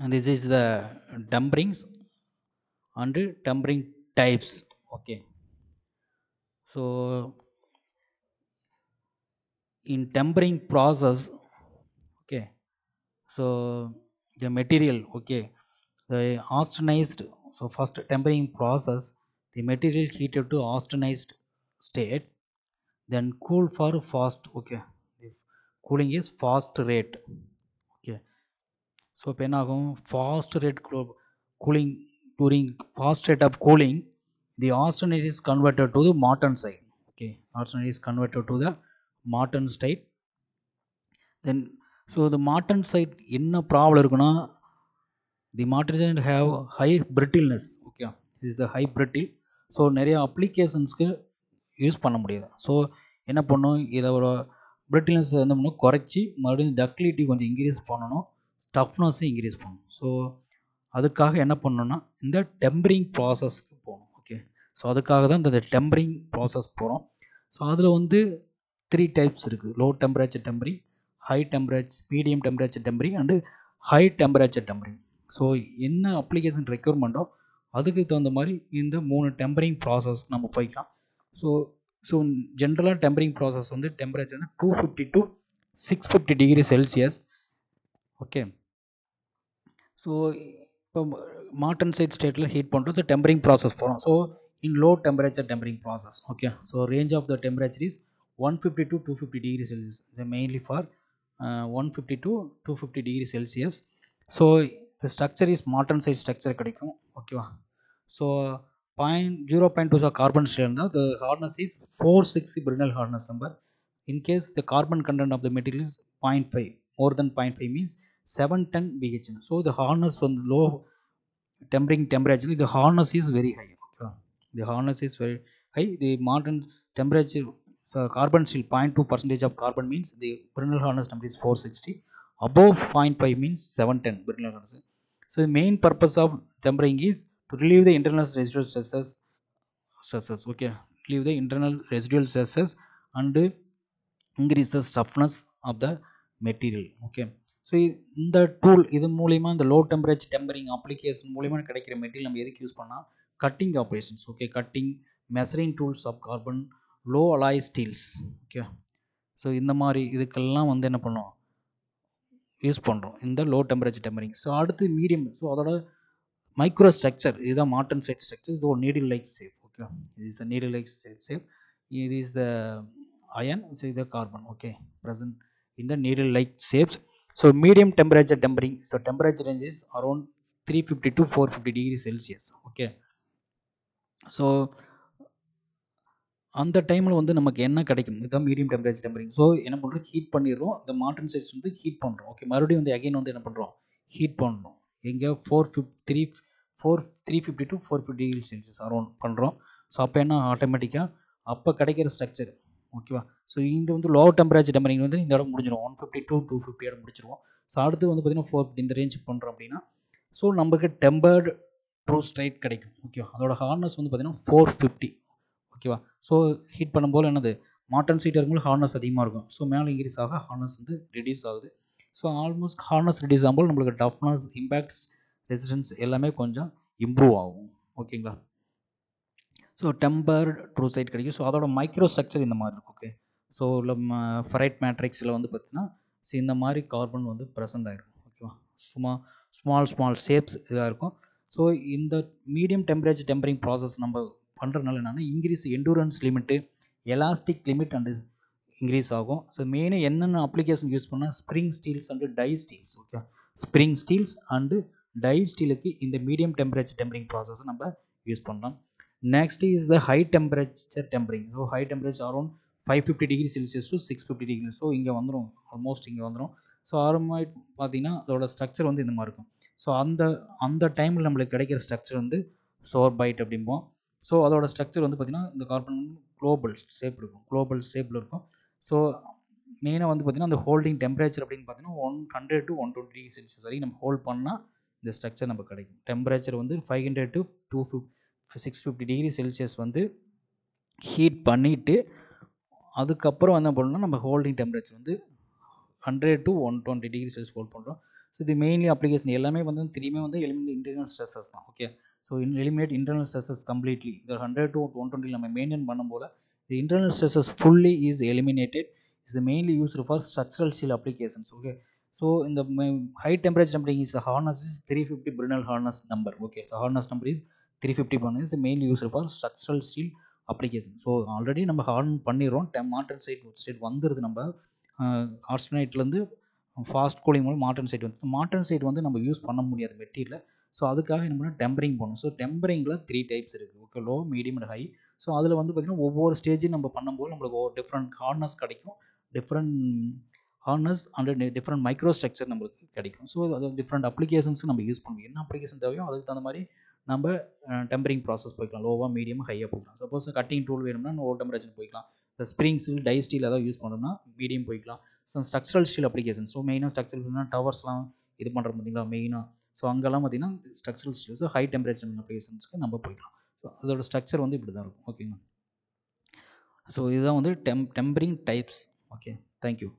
and this is the temperings and tempering types. Okay, so in tempering process, okay, so the material, okay, the austenized, so first tempering process, the material heated to austenized state, then cool for fast, okay, the cooling is fast rate, okay. So இப்போ என்ன ஆகும், fast rate cooling, during fast rate of cooling the austenite is converted to the Martin side, okay, austenite is converted to the Martin state. Then so the Martin side என்ன problem இருக்குன்னா, the martin have high brittleness, okay, this is the high brittle, so நிறைய அப்ளிகேஷன்ஸ்க்கு use பண்ண முடியாது. So என்ன பண்ணும், இதோட brittleness வந்து இன்னும் குறைச்சி மறுபடியும் டக்டிலிட்டி கொஞ்சம் இன்க்ரீஸ் பண்ணணும், ஸ்டஃப்னஸும் இன்க்ரீஸ் பண்ணணும். ஸோ அதுக்காக என்ன பண்ணணும்னா இந்த டெம்பரிங் ப்ராசஸ்க்கு போகணும், ஓகே. ஸோ அதுக்காக தான் இந்த டெம்பரிங் ப்ராசஸ் போகிறோம். ஸோ அதில் வந்து 3 டைப்ஸ் இருக்குது: low temperature tempering, high temperature, medium temperature tempering and high temperature tempering. So என்ன அப்ளிகேஷன் ரெக்யர்மெண்ட்டோ அதுக்கு தகுந்த மாதிரி இந்த 3 டெம்பரிங் ப்ராசஸ் நம்ம போய்க்கலாம். ஸோ ஜென்ரலாக டெம்பரிங் ப்ராசஸ் வந்து டெம்பரேச்சர் வந்து 250 to 650 degree Celsius, okay. So இப்போ மார்டன் சைட் ஸ்டேட்டில் ஹீட் பண்ணுறது டெம்பரிங் ப்ராசஸ் போகிறோம். So in low temperature tempering process, okay. So range of the temperature is 150 to 250 degree Celsius, mainly for 150 to 250 degree Celsius. So the structure is Martin side structure கிடைக்கும், ஓகேவா. So 0.2 carbon steel இருந்தால் the hardness is 460 Brinell hardness number. In case the carbon content of the material is 0.5, more than 0.5 means 710 BHN. So the hardness from the low tempering temperature, the hardness is very high, okay. The hardness is very high. The Martin temperature, so carbon steel 0.2% of carbon means the Brinell hardness number is 460. Above 0.5 means 710 Brinell hardness. So the main purpose of tempering is to relieve the internal residual stresses, okay, relieve the internal residual stresses and increase the toughness of the material, okay. So இந்த tool இது மூலிமா, இந்த low temperature tempering application மூலிமா கிடைக்கிற material நம்ம எதுக்கு use பண்ணால் cutting operations, okay, cutting, measuring tools of carbon, low alloy steels, okay. So இந்த மாதிரி இதுக்கெல்லாம் வந்து என்ன பண்ணோம், யூஸ் பண்ணுறோம் இந்த லோ டெம்பரேச்சர் டெம்பரிங். ஸோ அடுத்து மீடியம், ஸோ அதோட மைக்ரோ ஸ்ட்ரக்சர், இதுதான் மார்டன் சைட் ஸ்ட்ரக்சர். இது ஒரு நீடில் லைக் ஷேப், ஓகே, இது is a needle like shape. இது is the iron, so the carbon, okay, present in the needle like shapes. So medium temperature tempering, so temperature range is around 350 to 450 degrees Celsius, okay. So அந்த டைமில் வந்து நமக்கு என்ன கிடைக்கும், இதுதான் medium temperature tempering. So என்ன பண்ணுறோம், heat பண்ணிடுறோம், இந்த மார்டன் சைட்ஸ் வந்து ஹீட் பண்ணுறோம், ஓகே. மறுபடியும் வந்து அகைன் வந்து என்ன பண்ணுறோம், ஹீட் பண்ணுறோம், எங்கே 350 to 450 டிகிரி செல்சியஸ் அரௌண்ட் பண்ணுறோம். ஸோ அப்போ என்ன ஆட்டோமேட்டிக்காக அப்போ கிடைக்கிற ஸ்ட்ரக்சர், ஓகேவா. ஸோ இந்த வந்து லோ டெம்பரேச்சர் டெம்பரிங் வந்து இந்த இடம் முடிஞ்சிடும், 150 to 250 இடம் முடிச்சிருவோம். ஸோ அடுத்து வந்து பார்த்திங்கன்னா 450 இந்த ரேஞ்ச் பண்ணுறோம் அப்படின்னா, ஸோ நமக்கு டெம்பர்டு ட்ரூ ஸ்ட்ரைட் கிடைக்கும், ஓகேவா. அதோட ஹார்ட்னஸ் வந்து பார்த்திங்கன்னா 450, ஓகேவா. ஸோ ஹீட் பண்ணும்போது என்னது, மார்டன் சைட் இருக்கும்போது ஹார்ட்னஸ் அதிகமாக இருக்கும். ஸோ மேலே இன்க்ரீஸ் ஆக ஹார்ட்னஸ் வந்து ரெடியூஸ் ஆகுது. ஸோ ஆல்மோஸ்ட் ஹார்ட்னஸ் ரெடியூஸ் ஆகும்போது நம்மளுக்கு டஃப்னஸ், இம்பேக்ட்ஸ், ரெசிஸ்டன்ஸ் எல்லாமே கொஞ்சம் இம்ப்ரூவ் ஆகும், ஓகேங்களா. ஸோ டெம்பர் ட்ரூ சைட் கிடைக்கும். ஸோ அதோட மைக்ரோ ஸ்ட்ரக்சர் இந்த மாதிரி இருக்கும், ஓகே. ஸோ இல்லை ஃபெரைட் மேட்ரிக்ஸில் வந்து பார்த்திங்கன்னா, ஸோ இந்த மாதிரி கார்பன் வந்து ப்ரெசென்ட் ஆகிருக்கும், ஓகேவா. சும்மா ஸ்மால் ஷேப்ஸ் இதாக இருக்கும். ஸோ இந்த மீடியம் டெம்பரேச்சர் டெம்பரிங் ப்ராசஸ் நம்ம பண்ணுறதுனால என்னென்னா, increase endurance limit, elastic limit and increase ஆகும். ஸோ மெயினாக என்னென்ன அப்ளிகேஷன் யூஸ் பண்ணால் spring steels and die steels, okay. Spring steels and die ஸ்டீலுக்கு இந்த மீடியம் டெம்பரேச்சர் டெம்பரிங் ப்ராசஸ் நம்ம யூஸ் பண்ணலாம். Next is the high temperature tempering. So high temperature around 550 degree Celsius to 650 degree. So இங்கே வந்துடும், almost இங்கே வந்துடும். So ஆரம்பமாக பார்த்தீங்கன்னா அதோட ஸ்ட்ரக்சர் வந்து இந்த மாதிரி இருக்கும். ஸோ அந்த டைமில் நம்மளுக்கு கிடைக்கிற ஸ்ட்ரக்சர் வந்து சோர்பைட் அப்படிம்போம். ஸோ அதோட ஸ்ட்ரக்சர் வந்து பார்த்திங்கன்னா இந்த கார்பன் குளோபல் ஷேப் இருக்கும், குளோபல் ஷேப்பில் இருக்கும். ஸோ மெயினாக வந்து பார்த்திங்கன்னா அந்த ஹோல்டிங் டெம்பரேச்சர் அப்படின்னு பார்த்தீங்கன்னா 100 to 120 டிகிரி செல்சியஸ் வரைக்கும் நம்ம ஹோல்ட் பண்ணால் இந்த ஸ்ட்ரக்சர் நமக்கு கிடைக்கும். டெம்பரேச்சர் வந்து 500 to 650 டிகிரி செல்சியஸ் வந்து ஹீட் பண்ணிவிட்டு அதுக்கப்புறம் என்ன பண்ணணும்னா நம்ம ஹோல்டிங் டெம்பரேச்சர் வந்து 100 to 120 டிகிரி செல்சியஸ் ஹோல்ட் பண்ணுறோம். ஸோ இது மெயின்லி அப்ளிகேஷன் எல்லாமே வந்து த்ரீமே வந்து எலிமினேட் இன்டர்னல் ஸ்ட்ரெஸ்ஸஸ் தான். Okay, so eliminate internal stresses completely. இந்த 100 to 120 நம்ம மெயின்டைன் பண்ணும்போது the internal stresses fully is eliminated is mainly used for structural steel applications. Okay, so in the high temperature tempering is the harness is 350 Brinell harness number. Okay, the harness number is 350 one is mainly used for structural steel application. So already நம்ம horn பண்ணிடுறோம். Modern side வந்துடுது. நம்ம ஆர்ஸ்டனைட்லேருந்து fast cooling மூலம் modern side வந்து modern side வந்து நம்ம use பண்ண முடியாது மெட்டீரியல். ஸோ அதுக்காக என்ன பண்ணால் டெம்பரிங் பண்ணணும். ஸோ டெம்பரிங்கில் 3 டைப்ஸ் இருக்குது. Okay, low, medium and high. So அதில் வந்து பார்த்திங்கன்னா ஒவ்வொரு ஸ்டேஜையும் நம்ம பண்ணும்போது நம்மளுக்கு டிஃப்ரெண்ட் ஹார்னஸ் கிடைக்கும். Different harness and different micro structure நம்மளுக்கு கிடைக்கும். ஸோ அது டிஃப்ரெண்ட் அப்ளிகேஷன்ஸ் நம்ம யூஸ் பண்ணுவோம். என்ன அப்ளிகேஷன் தேவையோ அதுக்கு தகுந்த மாதிரி நம்ம டெம்பரிங் ப்ராசஸ் போய்க்கலாம். லோவாக, மீடியம், ஹையாக போய்க்கலாம். சப்போஸ் கட்டிங் டூல் வேணும்னா லோ டெம்பரேச்சர் போய்க்கலாம். இந்த ஸ்ப்ரிங் ஸ்டீல், டை ஸ்டீல் ஏதாவது யூஸ் பண்ணணும்னா மீடியம் போய்க்கலாம். So structural steel application, so மெயினாக ஸ்ட்ரக்சரல் டவர்ஸ்லாம் இது பண்ணுறோம் பார்த்தீங்களா மெயினாக. ஸோ அங்கெல்லாம் பார்த்தீங்கன்னா ஸ்ட்ரக்சரல் ஸ்டீல்ஸ் ஹை டெம்பரேச்சர் அப்ளிகேஷன்ஸ்க்கு நம்ம போய்க்கலாம். ஸோ அதோட ஸ்ட்ரக்சர் வந்து இப்படி தான் இருக்கும். ஓகேங்களா. ஸோ இதுதான் வந்து டெம்பரிங் டைப்ஸ். Okay, thank you.